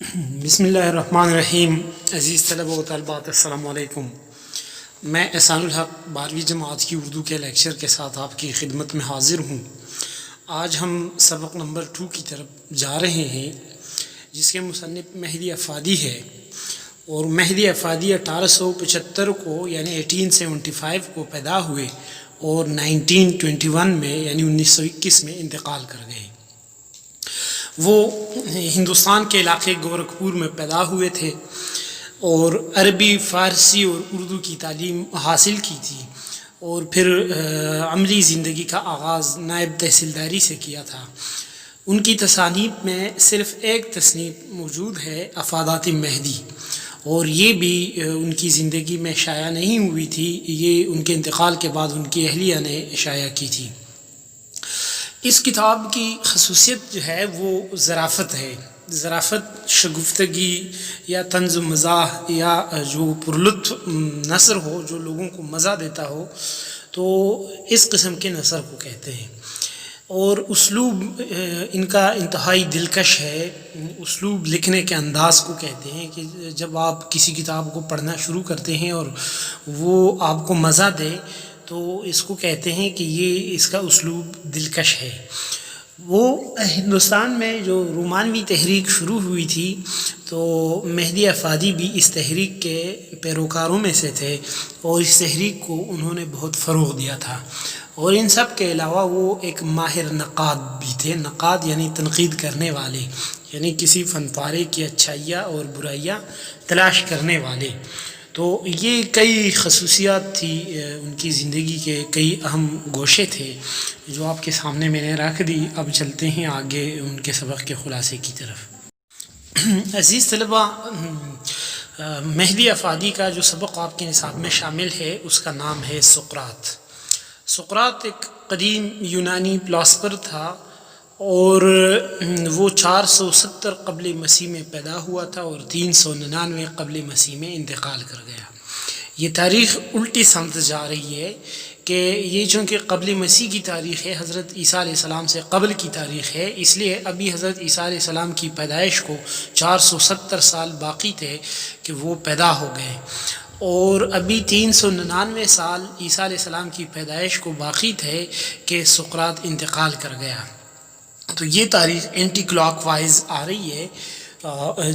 بسم اللہ الرحمن الرحیم. عزیز طلبہ و طالبات، السلام علیکم. میں احسان الحق 12ویں جماعت کی اردو کے لیکچر کے ساتھ آپ کی خدمت میں حاضر ہوں. آج ہم سبق نمبر 2 کی طرف جا رہے ہیں، جس کے مصنف مہدی افادی ہے. اور مہدی افادی 1875 کو یعنی 1875 کو پیدا ہوئے اور 1921 میں یعنی 1921 میں انتقال کر گئے. وہ ہندوستان کے علاقے گورکھپور میں پیدا ہوئے تھے اور عربی، فارسی اور اردو کی تعلیم حاصل کی تھی، اور پھر عملی زندگی کا آغاز نائب تحصیلداری سے کیا تھا. ان کی تصانیف میں صرف ایک تصنیف موجود ہے، افادات مہدی، اور یہ بھی ان کی زندگی میں شائع نہیں ہوئی تھی. یہ ان کے انتقال کے بعد ان کی اہلیہ نے شائع کی تھی. اس کتاب کی خصوصیت جو ہے وہ ظرافت ہے. ظرافت، شگفتگی یا طنز و مزاح یا جو پرلطف نثر ہو، جو لوگوں کو مزہ دیتا ہو، تو اس قسم کے نثر کو کہتے ہیں. اور اسلوب ان کا انتہائی دلکش ہے. اسلوب لکھنے کے انداز کو کہتے ہیں کہ جب آپ کسی کتاب کو پڑھنا شروع کرتے ہیں اور وہ آپ کو مزہ دے تو اس کو کہتے ہیں کہ یہ اس کا اسلوب دلکش ہے. وہ ہندوستان میں جو رومانوی تحریک شروع ہوئی تھی تو مہدی افادی بھی اس تحریک کے پیروکاروں میں سے تھے، اور اس تحریک کو انہوں نے بہت فروغ دیا تھا. اور ان سب کے علاوہ وہ ایک ماہر نقاد بھی تھے. نقاد یعنی تنقید کرنے والے، یعنی کسی فن پارے کی اچھائیاں اور برائیاں تلاش کرنے والے. تو یہ کئی خصوصیات تھی ان کی زندگی کے، کئی اہم گوشے تھے جو آپ کے سامنے میں نے رکھ دی. اب چلتے ہیں آگے ان کے سبق کے خلاصے کی طرف. عزیز طلبہ، مہدی افادی کا جو سبق آپ کے نصاب میں شامل ہے اس کا نام ہے سقراط. سقراط ایک قدیم یونانی فلاسفر تھا، اور وہ 470 قبل مسیح میں پیدا ہوا تھا اور 399 قبل مسیح میں انتقال کر گیا. یہ تاریخ الٹی سمت جا رہی ہے کہ یہ چونکہ قبل مسیح کی تاریخ ہے، حضرت عیسیٰ علیہ السلام سے قبل کی تاریخ ہے، اس لیے ابھی حضرت عیسیٰ علیہ السلام کی پیدائش کو 470 سال باقی تھے کہ وہ پیدا ہو گئے، اور ابھی 399 سال عیسیٰ علیہ السلام کی پیدائش کو باقی تھے کہ سقراط انتقال کر گیا. تو یہ تاریخ اینٹی کلاک وائز آ رہی ہے.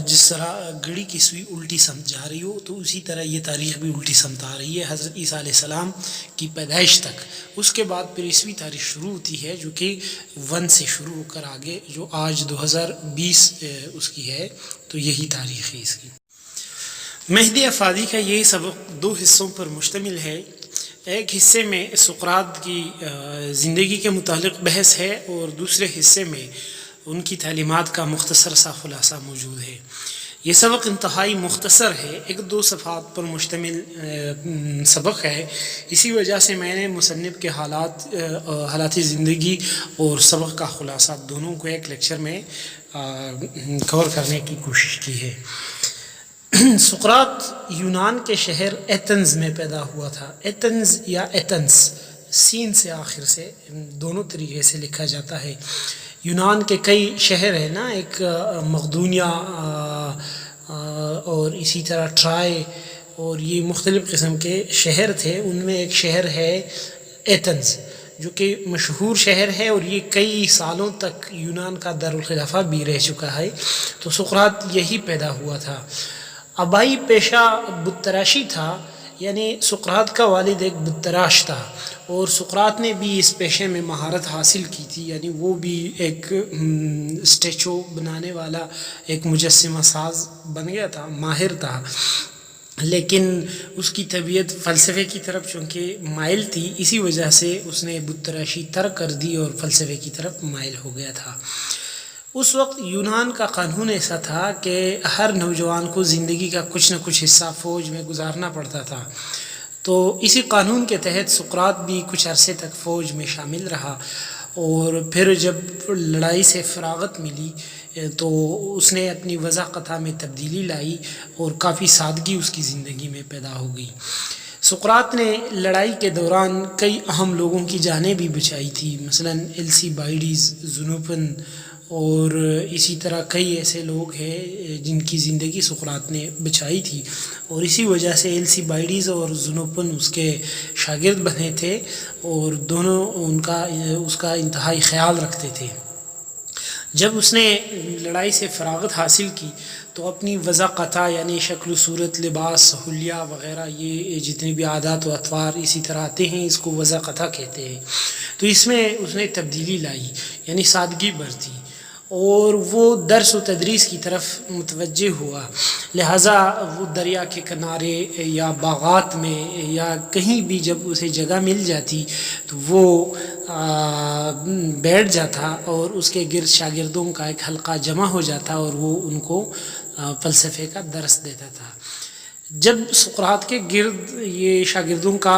جس طرح گھڑی کی سوئی الٹی سمت جا رہی ہو تو اسی طرح یہ تاریخ بھی الٹی سمت آ رہی ہے حضرت عیسیٰ علیہ السلام کی پیدائش تک. اس کے بعد پھر عیسوی تاریخ شروع ہوتی ہے جو کہ 1 سے شروع ہو کر آگے جو آج 2020 اس کی ہے، تو یہی تاریخ ہے اس کی. مہدی افادی کا یہ سبق 2 حصوں پر مشتمل ہے. ایک حصے میں سقراط کی زندگی کے متعلق بحث ہے، اور دوسرے حصے میں ان کی تعلیمات کا مختصر سا خلاصہ موجود ہے. یہ سبق انتہائی مختصر ہے، 1-2 صفحات پر مشتمل سبق ہے. اسی وجہ سے میں نے مصنف کے حالات زندگی اور سبق کا خلاصہ دونوں کو ایک لیکچر میں کور کرنے کی کوشش کی ہے. سقراط یونان کے شہر ایتھنز میں پیدا ہوا تھا. ایتھنز یا ایتھنس، سین سے آخر سے، دونوں طریقے سے لکھا جاتا ہے. یونان کے کئی شہر ہیں نا، ایک مقدونیہ اور اسی طرح ٹرائے، اور یہ مختلف قسم کے شہر تھے. ان میں ایک شہر ہے ایتھنز جو کہ مشہور شہر ہے، اور یہ کئی سالوں تک یونان کا دارالخلافہ بھی رہ چکا ہے. تو سقراط یہی پیدا ہوا تھا. آبائی پیشہ بت تراشی تھا، یعنی سقراط کا والد ایک بت تراش تھا، اور سقراط نے بھی اس پیشے میں مہارت حاصل کی تھی. یعنی وہ بھی ایک اسٹیچو بنانے والا، ایک مجسمہ ساز بن گیا تھا، ماہر تھا. لیکن اس کی طبیعت فلسفے کی طرف چونکہ مائل تھی، اسی وجہ سے اس نے بت تراشی ترک کر دی اور فلسفے کی طرف مائل ہو گیا تھا. اس وقت یونان کا قانون ایسا تھا کہ ہر نوجوان کو زندگی کا کچھ نہ کچھ حصہ فوج میں گزارنا پڑتا تھا. تو اسی قانون کے تحت سقراط بھی کچھ عرصے تک فوج میں شامل رہا، اور پھر جب لڑائی سے فراغت ملی تو اس نے اپنی وضاقتہ میں تبدیلی لائی، اور کافی سادگی اس کی زندگی میں پیدا ہو گئی. سقراط نے لڑائی کے دوران کئی اہم لوگوں کی جانیں بھی بچائی تھی، مثلا ایلسی بائیڈیز، زنوپن اور اسی طرح کئی ایسے لوگ ہیں جن کی زندگی سقراط نے بچائی تھی، اور اسی وجہ سے السیبائیڈس اور زنوپن اس کے شاگرد بنے تھے، اور دونوں اس کا انتہائی خیال رکھتے تھے۔ جب اس نے لڑائی سے فراغت حاصل کی تو اپنی وضاقتہ یعنی شکل و صورت، لباس، حلیہ وغیرہ، یہ جتنے بھی عادات و اطوار اسی طرح آتے ہیں، اس کو وضاقتہ کہتے ہیں، تو اس میں اس نے تبدیلی لائی، یعنی سادگی برتی، اور وہ درس و تدریس کی طرف متوجہ ہوا۔ لہٰذا وہ دریا کے کنارے یا باغات میں یا کہیں بھی جب اسے جگہ مل جاتی تو وہ بیٹھ جاتا، اور اس کے گرد شاگردوں کا ایک حلقہ جمع ہو جاتا، اور وہ ان کو فلسفے کا درس دیتا تھا۔ جب سقراط کے گرد یہ شاگردوں کا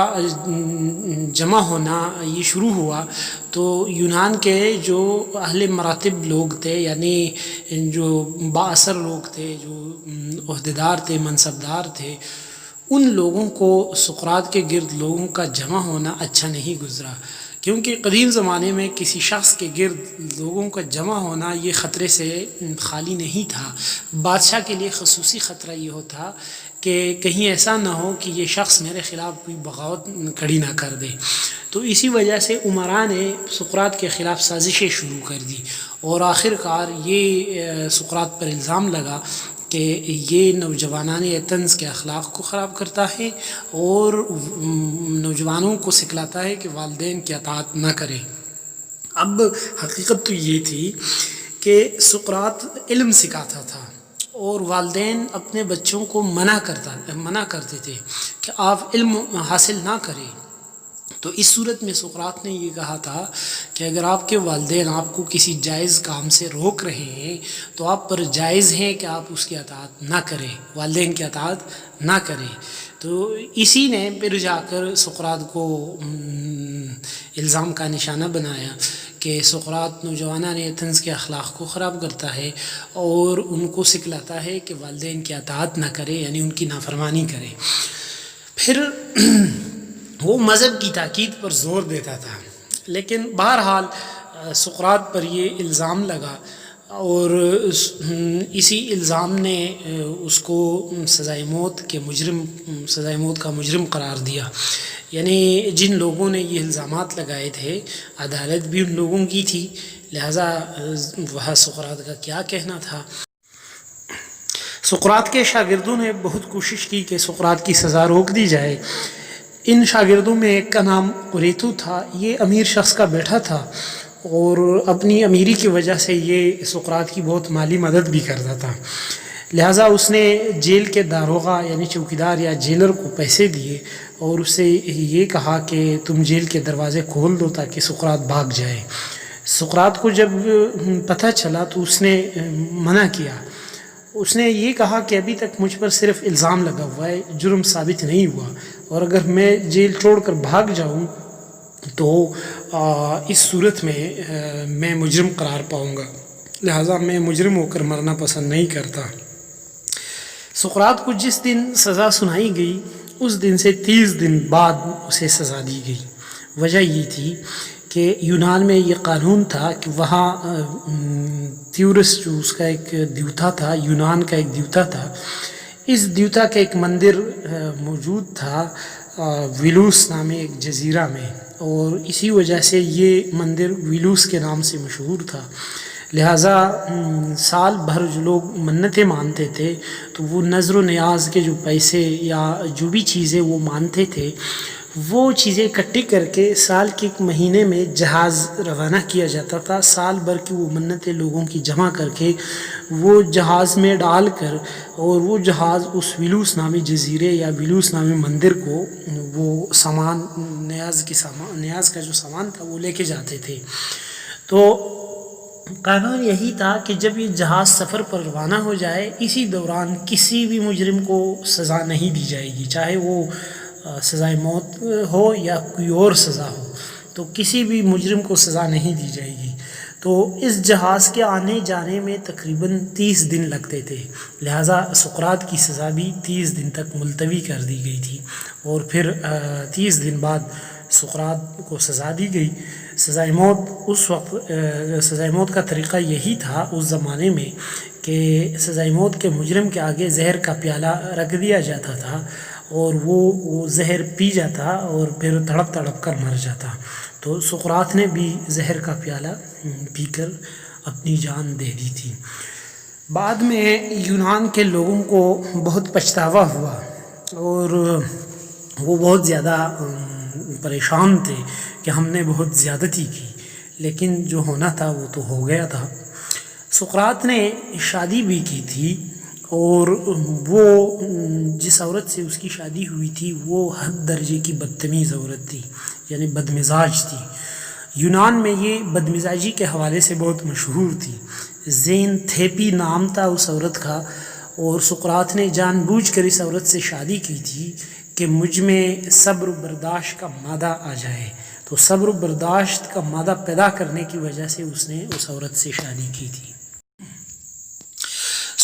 جمع ہونا یہ شروع ہوا تو یونان کے جو اہل مراتب لوگ تھے، یعنی جو بااثر لوگ تھے، جو عہدیدار تھے، منصبدار تھے، ان لوگوں کو سقراط کے گرد لوگوں کا جمع ہونا اچھا نہیں گزرا، کیونکہ قدیم زمانے میں کسی شخص کے گرد لوگوں کا جمع ہونا یہ خطرے سے خالی نہیں تھا۔ بادشاہ کے لیے خصوصی خطرہ یہ ہوتا کہ کہیں ایسا نہ ہو کہ یہ شخص میرے خلاف کوئی بغاوت کھڑی نہ کر دے، تو اسی وجہ سے عمراء نے سقراط کے خلاف سازشیں شروع کر دی، اور آخر کار یہ سقراط پر الزام لگا کہ یہ نوجوانان ایتھنز کے اخلاق کو خراب کرتا ہے اور نوجوانوں کو سکھلاتا ہے کہ والدین کی اطاعت نہ کرے۔ اب حقیقت تو یہ تھی کہ سقراط علم سکھاتا تھا، اور والدین اپنے بچوں کو منع کرتے تھے کہ آپ علم حاصل نہ کریں۔ تو اس صورت میں سقراط نے یہ کہا تھا کہ اگر آپ کے والدین آپ کو کسی جائز کام سے روک رہے ہیں تو آپ پر جائز ہے کہ آپ اس کی اطاعت نہ کریں، والدین کی اطاعت نہ کریں۔ تو اسی نے پھر جا کر سقراط کو الزام کا نشانہ بنایا کہ سقراط نوجوانان ایتھنز کے اخلاق کو خراب کرتا ہے اور ان کو سکھلاتا ہے کہ والدین کی اطاعت نہ کرے، یعنی ان کی نافرمانی کرے۔ پھر وہ مذہب کی تاکید پر زور دیتا تھا، لیکن بہرحال سقراط پر یہ الزام لگا، اور اسی الزام نے اس کو سزائے موت کا مجرم قرار دیا۔ یعنی جن لوگوں نے یہ الزامات لگائے تھے عدالت بھی ان لوگوں کی تھی، لہٰذا وہاں سقراط کا کیا کہنا تھا۔ سقراط کے شاگردوں نے بہت کوشش کی کہ سقراط کی سزا روک دی جائے۔ ان شاگردوں میں ایک کا نام قریتو تھا، یہ امیر شخص کا بیٹا تھا، اور اپنی امیری کی وجہ سے یہ سقراط کی بہت مالی مدد بھی کرتا تھا، لہٰذا اس نے جیل کے داروغہ یعنی چوکیدار یا جیلر کو پیسے دیے اور اس سے یہ کہا کہ تم جیل کے دروازے کھول دو تاکہ سقراط بھاگ جائے۔ سقراط کو جب پتہ چلا تو اس نے منع کیا، اس نے یہ کہا کہ ابھی تک مجھ پر صرف الزام لگا ہوا ہے، جرم ثابت نہیں ہوا، اور اگر میں جیل چھوڑ کر بھاگ جاؤں تو اس صورت میں مجرم قرار پاؤں گا، لہٰذا میں مجرم ہو کر مرنا پسند نہیں کرتا۔ سقراط کو جس دن سزا سنائی گئی اس دن سے 30 دن بعد اسے سزا دی گئی۔ وجہ یہ تھی کہ یونان میں یہ قانون تھا کہ وہاں تیورس جو اس کا ایک دیوتا تھا، یونان کا ایک دیوتا تھا، اس دیوتا کا ایک مندر موجود تھا ویلوس نامی ایک جزیرہ میں، اور اسی وجہ سے یہ مندر ویلوس کے نام سے مشہور تھا۔ لہٰذا سال بھر جو لوگ منتیں مانتے تھے تو وہ نظر و نیاز کے جو پیسے یا جو بھی چیزیں وہ مانتے تھے وہ چیزیں اکٹھی کر کے سال کے ایک مہینے میں جہاز روانہ کیا جاتا تھا، سال بھر کی وہ منتیں لوگوں کی جمع کر کے وہ جہاز میں ڈال کر، اور وہ جہاز اس ویلوس نامی جزیرے یا ویلوس نامی مندر کو وہ نیاز کا جو سامان تھا وہ لے کے جاتے تھے۔ تو قانون یہی تھا کہ جب یہ جہاز سفر پر روانہ ہو جائے اسی دوران کسی بھی مجرم کو سزا نہیں دی جائے گی، چاہے وہ سزائے موت ہو یا کوئی اور سزا ہو، تو کسی بھی مجرم کو سزا نہیں دی جائے گی۔ تو اس جہاز کے آنے جانے میں تقریباً 30 دن لگتے تھے، لہٰذا سقراط کی سزا بھی 30 دن تک ملتوی کر دی گئی تھی، اور پھر 30 دن بعد سقراط کو سزا دی گئی۔ سزائے موت اس وقت سزائے موت کا طریقہ یہی تھا اس زمانے میں کہ سزائے موت کے مجرم کے آگے زہر کا پیالہ رکھ دیا جاتا تھا اور وہ زہر پی جاتا اور پھر تڑپ تڑپ کر مر جاتا. تو سقراط نے بھی زہر کا پیالہ پی کر اپنی جان دے دی تھی. بعد میں یونان کے لوگوں کو بہت پچھتاوا ہوا اور وہ بہت زیادہ پریشان تھے کہ ہم نے بہت زیادتی کی، لیکن جو ہونا تھا وہ تو ہو گیا تھا. سقراط نے شادی بھی کی تھی اور وہ جس عورت سے اس کی شادی ہوئی تھی وہ حد درجے کی بدتمیز عورت تھی، یعنی بدمزاج تھی. یونان میں یہ بدمزاجی کے حوالے سے بہت مشہور تھی. زین تھیپی نام تھا اس عورت کا، اور سقراط نے جان بوجھ کر اس عورت سے شادی کی تھی کہ مجھ میں صبر و برداشت کا مادہ آ جائے. تو صبر و برداشت کا مادہ پیدا کرنے کی وجہ سے اس نے اس عورت سے شادی کی تھی.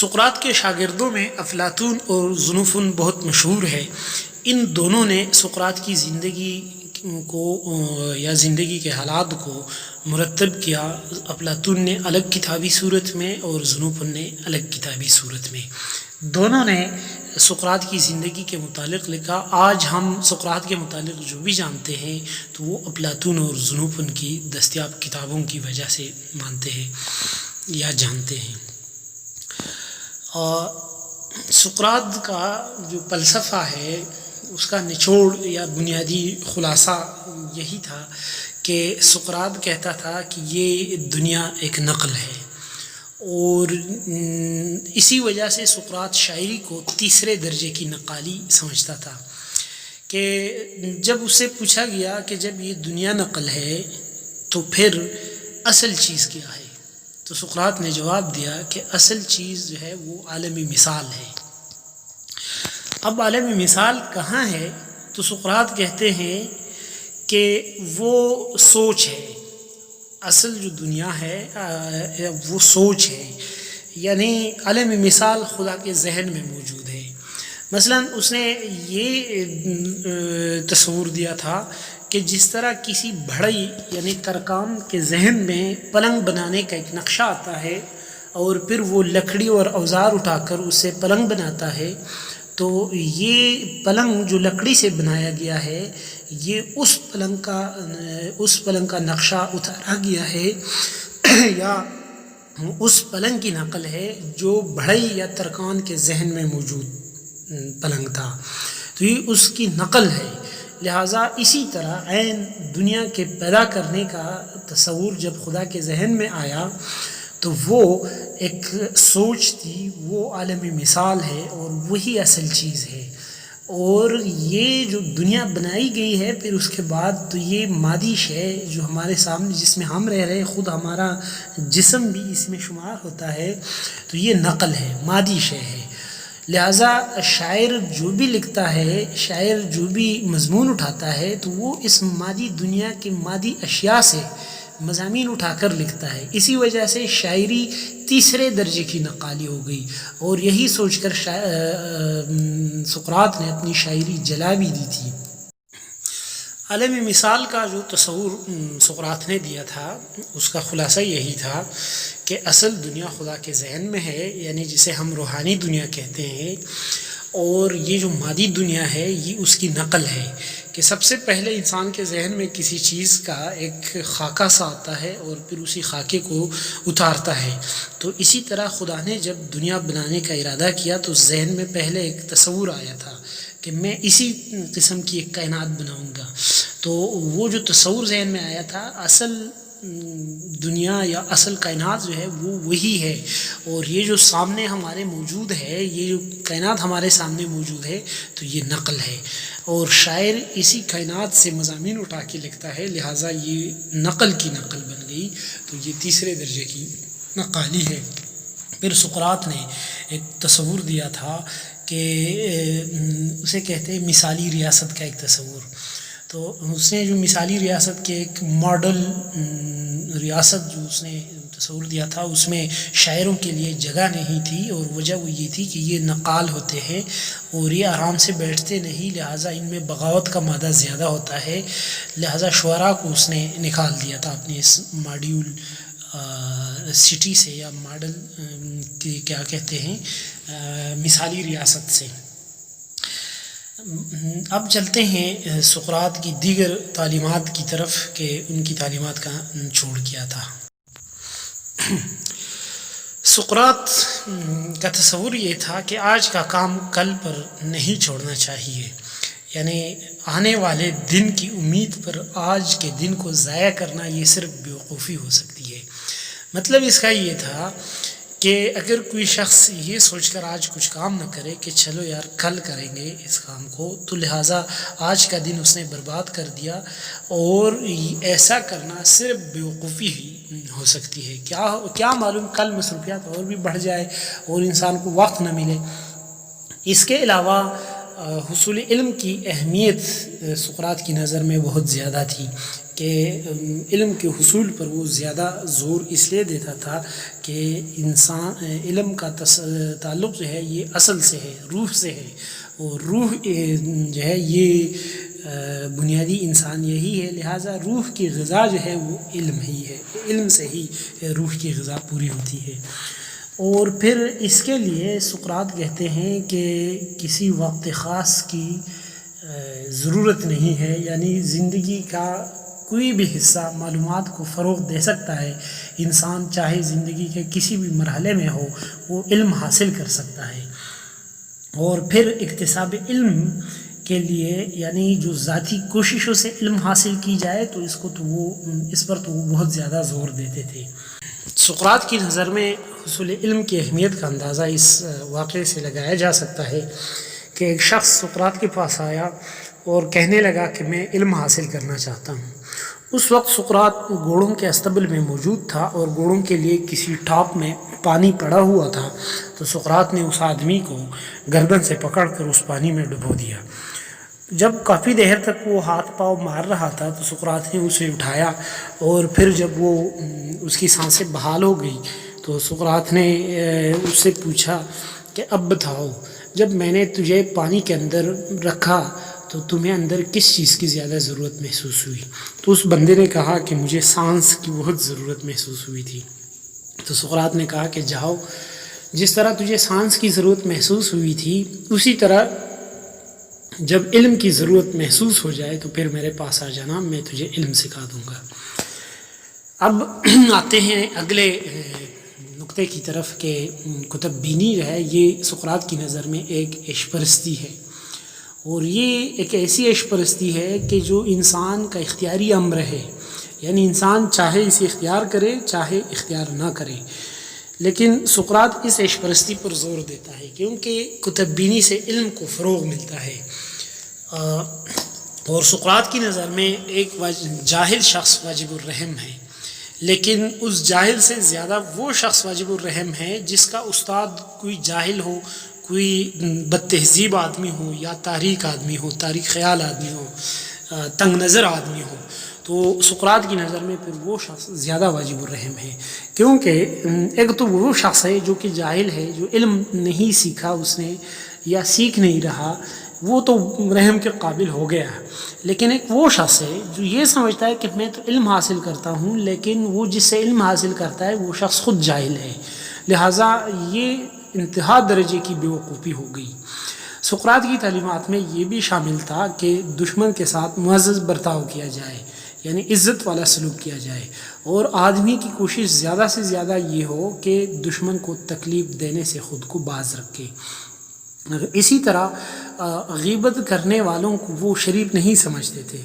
سقراط کے شاگردوں میں افلاطون اور زنوفن بہت مشہور ہے. ان دونوں نے سقراط کی زندگی کو یا زندگی کے حالات کو مرتب کیا. افلاطون نے الگ کتابی صورت میں اور زنوفن نے الگ کتابی صورت میں. دونوں نے سقراط کی زندگی کے متعلق لکھا. آج ہم سقراط کے متعلق جو بھی جانتے ہیں تو وہ افلاطون اور زنوفن کی دستیاب کتابوں کی وجہ سے مانتے ہیں یا جانتے ہیں. اور سقراط کا جو فلسفہ ہے اس کا نچوڑ یا بنیادی خلاصہ یہی تھا کہ سقراط کہتا تھا کہ یہ دنیا ایک نقل ہے، اور اسی وجہ سے سقراط شاعری کو تیسرے درجے کی نقالی سمجھتا تھا. کہ جب اس سے پوچھا گیا کہ جب یہ دنیا نقل ہے تو پھر اصل چیز کیا ہے، تو سقراط نے جواب دیا کہ اصل چیز جو ہے وہ عالمی مثال ہے. اب عالمی مثال کہاں ہے؟ تو سقراط کہتے ہیں کہ وہ سوچ ہے. اصل جو دنیا ہے وہ سوچ ہے، یعنی عالمی مثال خدا کے ذہن میں موجود ہے. مثلا اس نے یہ تصور دیا تھا کہ جس طرح کسی بڑھئی یعنی ترکان کے ذہن میں پلنگ بنانے کا ایک نقشہ آتا ہے اور پھر وہ لکڑی اور اوزار اٹھا کر اس سے پلنگ بناتا ہے، تو یہ پلنگ جو لکڑی سے بنایا گیا ہے یہ اس پلنگ کا نقشہ اتارا گیا ہے یا اس پلنگ کی نقل ہے جو بڑھئی یا ترکان کے ذہن میں موجود پلنگ تھا. تو یہ اس کی نقل ہے. لہٰذا اسی طرح عین دنیا کے پیدا کرنے کا تصور جب خدا کے ذہن میں آیا تو وہ ایک سوچ تھی، وہ عالمی مثال ہے اور وہی اصل چیز ہے. اور یہ جو دنیا بنائی گئی ہے پھر اس کے بعد تو یہ مادی شے جو ہمارے سامنے جس میں ہم رہ رہے ہیں، خود ہمارا جسم بھی اس میں شمار ہوتا ہے، تو یہ نقل ہے، مادی شے ہے. لہٰذا شاعر جو بھی لکھتا ہے، شاعر جو بھی مضمون اٹھاتا ہے تو وہ اس مادی دنیا کے مادی اشیاء سے مضامین اٹھا کر لکھتا ہے. اسی وجہ سے شاعری تیسرے درجے کی نقالی ہو گئی، اور یہی سوچ کر سقراط نے اپنی شاعری جلا بھی دی تھی. عالمی مثال کا جو تصور سقراط نے دیا تھا اس کا خلاصہ یہی تھا کہ اصل دنیا خدا کے ذہن میں ہے، یعنی جسے ہم روحانی دنیا کہتے ہیں، اور یہ جو مادی دنیا ہے یہ اس کی نقل ہے. کہ سب سے پہلے انسان کے ذہن میں کسی چیز کا ایک خاکہ سا آتا ہے اور پھر اسی خاکے کو اتارتا ہے. تو اسی طرح خدا نے جب دنیا بنانے کا ارادہ کیا تو ذہن میں پہلے ایک تصور آیا تھا کہ میں اسی قسم کی ایک کائنات بناؤں گا. تو وہ جو تصور ذہن میں آیا تھا، اصل دنیا یا اصل کائنات جو ہے وہ وہی ہے. اور یہ جو سامنے ہمارے موجود ہے، یہ جو کائنات ہمارے سامنے موجود ہے تو یہ نقل ہے، اور شاعر اسی کائنات سے مضامین اٹھا کے لکھتا ہے. لہٰذا یہ نقل کی نقل بن گئی، تو یہ تیسرے درجے کی نقالی ہے. پھر سقراط نے ایک تصور دیا تھا کہ اسے کہتے ہیں مثالی ریاست کا ایک تصور. تو اس نے جو مثالی ریاست کے ایک ماڈل ریاست جو اس نے تصور دیا تھا اس میں شاعروں کے لیے جگہ نہیں تھی، اور وجہ وہ یہ تھی کہ یہ نقال ہوتے ہیں اور یہ آرام سے بیٹھتے نہیں، لہٰذا ان میں بغاوت کا مادہ زیادہ ہوتا ہے، لہٰذا شعراء کو اس نے نکال دیا تھا اپنی اس ماڈیول سٹی سے، یا ماڈل کیا کہتے ہیں، مثالی ریاست سے۔ اب چلتے ہیں سقراط کی دیگر تعلیمات کی طرف کہ ان کی تعلیمات کا چھوڑ کیا تھا۔ سقراط کا تصور یہ تھا کہ آج کا کام کل پر نہیں چھوڑنا چاہیے، یعنی آنے والے دن کی امید پر آج کے دن کو ضائع کرنا یہ صرف بیوقوفی ہو سکتی ہے۔ مطلب اس کا یہ تھا کہ اگر کوئی شخص یہ سوچ کر آج کچھ کام نہ کرے کہ چلو یار کل کریں گے اس کام کو، تو لہٰذا آج کا دن اس نے برباد کر دیا، اور ایسا کرنا صرف بیوقوفی ہی ہو سکتی ہے۔ کیا معلوم کل مصروفیات اور بھی بڑھ جائے اور انسان کو وقت نہ ملے۔ اس کے علاوہ حصول علم کی اہمیت سقراط کی نظر میں بہت زیادہ تھی، کہ علم کے حصول پر وہ زیادہ زور اس لیے دیتا تھا کہ انسان علم کا تعلق جو ہے یہ اصل سے ہے، روح سے ہے، اور روح جو ہے یہ بنیادی انسان یہی ہے، لہٰذا روح کی غذا جو ہے وہ علم ہی ہے، علم سے ہی روح کی غذا پوری ہوتی ہے۔ اور پھر اس کے لیے سقراط کہتے ہیں کہ کسی وقت خاص کی ضرورت نہیں ہے، یعنی زندگی کا کوئی بھی حصہ معلومات کو فروغ دے سکتا ہے۔ انسان چاہے زندگی کے کسی بھی مرحلے میں ہو وہ علم حاصل کر سکتا ہے، اور پھر اکتساب علم کے لیے یعنی جو ذاتی کوششوں سے علم حاصل کی جائے تو اس پر تو وہ بہت زیادہ زور دیتے تھے۔ سقراط کی نظر میں حصول علم کی اہمیت کا اندازہ اس واقعے سے لگایا جا سکتا ہے کہ ایک شخص سقراط کے پاس آیا اور کہنے لگا کہ میں علم حاصل کرنا چاہتا ہوں۔ اس وقت سقراط گھوڑوں کے استبل میں موجود تھا، اور گھوڑوں کے لیے کسی ٹاپ میں پانی پڑا ہوا تھا، تو سقراط نے اس آدمی کو گردن سے پکڑ کر اس پانی میں ڈبو دیا۔ جب کافی دیر تک وہ ہاتھ پاؤں مار رہا تھا تو سقراط نے اسے اٹھایا، اور پھر جب وہ اس کی سانسیں بحال ہو گئی تو سقراط نے اس سے پوچھا کہ اب بتاؤ، جب میں نے تجھے پانی کے اندر رکھا تو تمہیں اندر کس چیز کی زیادہ ضرورت محسوس ہوئی؟ تو اس بندے نے کہا کہ مجھے سانس کی بہت ضرورت محسوس ہوئی تھی۔ تو سقراط نے کہا کہ جاؤ، جس طرح تجھے سانس کی ضرورت محسوس ہوئی تھی اسی طرح جب علم کی ضرورت محسوس ہو جائے تو پھر میرے پاس آ جانا، میں تجھے علم سکھا دوں گا۔ اب آتے ہیں اگلے نقطے کی طرف کہ کتب بینی جو ہے یہ سقراط کی نظر میں ایک عیش پرستی ہے، اور یہ ایک ایسی عیش پرستی ہے کہ جو انسان کا اختیاری امر ہے، یعنی انسان چاہے اسے اختیار کرے چاہے اختیار نہ کرے۔ لیکن سقراط اس عیش پرستی پر زور دیتا ہے کیونکہ کتب بینی سے علم کو فروغ ملتا ہے، اور سقراط کی نظر میں ایک جاہل شخص واجب الرحم ہے، لیکن اس جاہل سے زیادہ وہ شخص واجب الرحم ہے جس کا استاد کوئی جاہل ہو، کوئی بد تہذیب آدمی ہو، یا تاریک آدمی ہو، تاریک خیال آدمی ہو، تنگ نظر آدمی ہو، تو سقراط کی نظر میں پھر وہ شخص زیادہ واجب الرحم ہے، کیونکہ ایک تو وہ شخص ہے جو کہ جاہل ہے، جو علم نہیں سیکھا اس نے یا سیکھ نہیں رہا، وہ تو رحم کے قابل ہو گیا ہے، لیکن ایک وہ شخص ہے جو یہ سمجھتا ہے کہ میں تو علم حاصل کرتا ہوں، لیکن وہ جس سے علم حاصل کرتا ہے وہ شخص خود جاہل ہے، لہٰذا یہ انتہا درجے کی بیوقوفی ہو گئی۔ سقراط کی تعلیمات میں یہ بھی شامل تھا کہ دشمن کے ساتھ معزز برتاؤ کیا جائے، یعنی عزت والا سلوک کیا جائے، اور آدمی کی کوشش زیادہ سے زیادہ یہ ہو کہ دشمن کو تکلیف دینے سے خود کو باز رکھے۔ اسی طرح غیبت کرنے والوں کو وہ شریف نہیں سمجھتے تھے،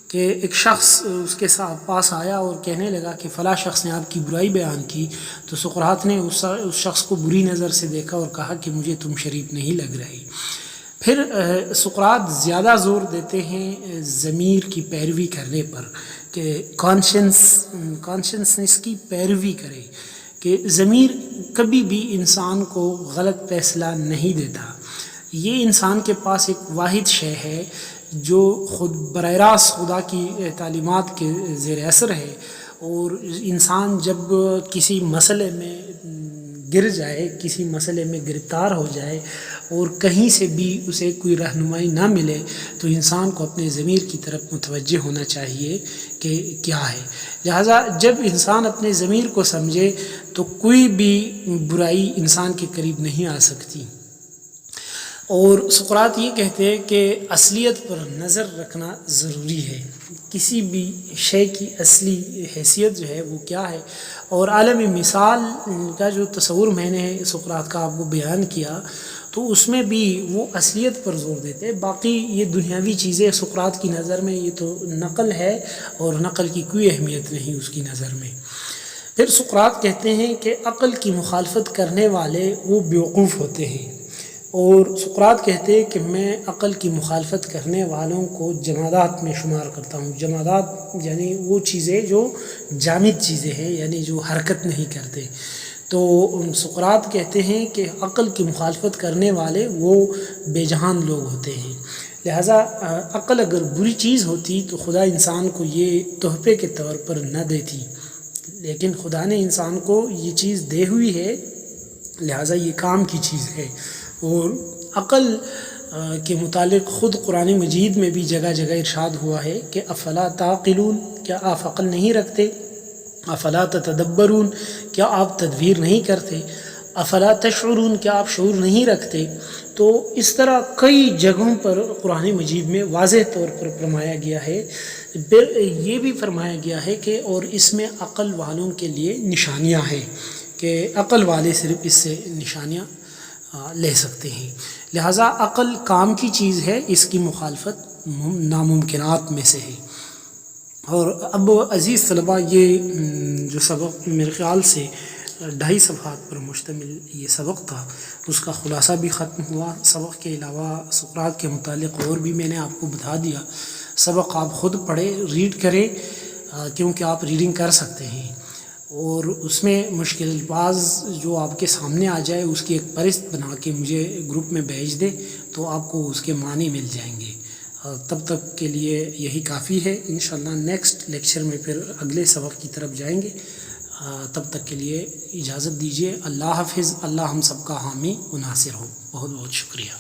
کہ ایک شخص اس کے پاس آیا اور کہنے لگا کہ فلاں شخص نے آپ کی برائی بیان کی، تو سقراط نے اس شخص کو بری نظر سے دیکھا اور کہا کہ مجھے تم شریف نہیں لگ رہی۔ پھر سقراط زیادہ زور دیتے ہیں ضمیر کی پیروی کرنے پر، کہ کانشنسنس کی پیروی کرے، کہ ضمیر کبھی بھی انسان کو غلط فیصلہ نہیں دیتا۔ یہ انسان کے پاس ایک واحد شے ہے جو خود براہ راست خدا کی تعلیمات کے زیر اثر ہے، اور انسان جب کسی مسئلے میں گر جائے، کسی مسئلے میں گرفتار ہو جائے اور کہیں سے بھی اسے کوئی رہنمائی نہ ملے تو انسان کو اپنے ضمیر کی طرف متوجہ ہونا چاہیے کہ کیا ہے۔ لہٰذا جب انسان اپنے ضمیر کو سمجھے تو کوئی بھی برائی انسان کے قریب نہیں آ سکتی۔ اور سقراط یہ کہتے ہیں کہ اصلیت پر نظر رکھنا ضروری ہے، کسی بھی شے کی اصلی حیثیت جو ہے وہ کیا ہے۔ اور عالم مثال کا جو تصور میں نے سقراط کا آپ کو بیان کیا تو اس میں بھی وہ اصلیت پر زور دیتے ہیں، باقی یہ دنیاوی چیزیں سقراط کی نظر میں یہ تو نقل ہے اور نقل کی کوئی اہمیت نہیں اس کی نظر میں۔ پھر سقراط کہتے ہیں کہ عقل کی مخالفت کرنے والے وہ بیوقوف ہوتے ہیں، اور سقراط کہتے ہیں کہ میں عقل کی مخالفت کرنے والوں کو جمادات میں شمار کرتا ہوں۔ جمادات یعنی وہ چیزیں جو جامد چیزیں ہیں، یعنی جو حرکت نہیں کرتے۔ تو سقراط کہتے ہیں کہ عقل کی مخالفت کرنے والے وہ بے جہان لوگ ہوتے ہیں۔ لہٰذا عقل اگر بری چیز ہوتی تو خدا انسان کو یہ تحفے کے طور پر نہ دیتی، لیکن خدا نے انسان کو یہ چیز دے ہوئی ہے، لہٰذا یہ کام کی چیز ہے۔ اور عقل کے متعلق خود قرآن مجید میں بھی جگہ جگہ ارشاد ہوا ہے کہ افلا تعقلون، کیا آپ عقل نہیں رکھتے؟ افلا تتدبرون، کیا آپ تدبیر نہیں کرتے؟ افلا تشعرون، کیا آپ شعور نہیں رکھتے؟ تو اس طرح کئی جگہوں پر قرآن مجید میں واضح طور پر فرمایا گیا ہے۔ پھر یہ بھی فرمایا گیا ہے کہ اور اس میں عقل والوں کے لیے نشانیاں ہیں، کہ عقل والے صرف اس سے نشانیاں لے سکتے ہیں۔ لہٰذا عقل کام کی چیز ہے، اس کی مخالفت ناممکنات میں سے ہے۔ اور اب عزیز طلباء، یہ جو سبق میرے خیال سے 2.5 صفحات پر مشتمل یہ سبق تھا، اس کا خلاصہ بھی ختم ہوا۔ سبق کے علاوہ سقراط کے متعلق اور بھی میں نے آپ کو بتا دیا۔ سبق آپ خود پڑھیں، ریڈ کریں، کیونکہ آپ ریڈنگ کر سکتے ہیں، اور اس میں مشکل الفاظ جو آپ کے سامنے آ جائے اس کی ایک فہرست بنا کے مجھے گروپ میں بھیج دیں تو آپ کو اس کے معنی مل جائیں گے۔ تب تک کے لیے یہی کافی ہے۔ انشاءاللہ نیکسٹ لیکچر میں پھر اگلے سبق کی طرف جائیں گے۔ تب تک کے لیے اجازت دیجیے۔ اللہ حافظ۔ اللہ ہم سب کا حامی و ناصر ہو۔ بہت بہت شکریہ۔